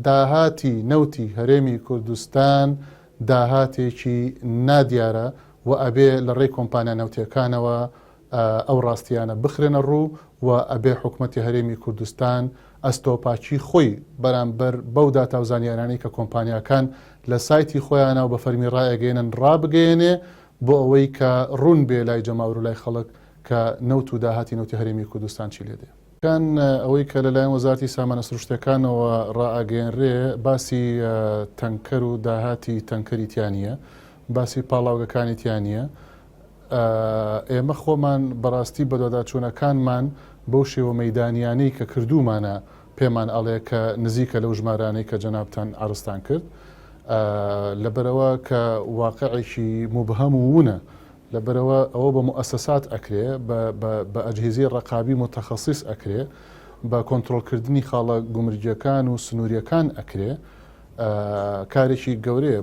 داهاتی نەوتی هەرێمی کوردستان داهاتێکی نادیارە و ئەبێ لە ڕێی کۆمپانیا نەوتیەکانەوە ئەو ڕاستیانە بخرێنە ڕوو و ئەبێ حکوومەتی هەرێمی کوردستان ئەستۆپاچی خۆی بەرامبەر بەو داتاوزانیانانی کە کۆمپانیاکان لە سایتی خۆیانە و بە فەرمی ڕایەگەێنن ڕابگەێنێ بۆ ئەوەی کە ڕوون بێ لای جەماوەر و لای خەڵک کە نەوت و داهاتی نەوتی هەرێمی کوردستان چی لێدێ. کان ئەوەی کە لەلایەن وەزارەتی سامانە سروشتەکانەوە ڕائەگەێنرێ باسی تەنکەر و داهاتی تەنکەری تیانە، باسی پاڵاوگەکانی تیانە. ئێمە خۆمان بەڕاستی بەدۆداچوونەکانمان بەو شێوە مەیدانیانەی کە کردومانە پێمان ئەڵێ کە نزیکە لەو ژمارانەی کە جەنابتان ئارستان کرد، لەبەرەوە کە واقعێکی مبهەم وونە، لەبەرەوە ئەوە بە مؤسسات ئەکرێ، بە ئەجهیزەی ڕقابی متەخەسیس ئەکرێ، بە کۆنتڕۆڵکردنی خاڵە گومرگیەکان و سنووریەکان ئەکرێ، کارێکی گەورەیە.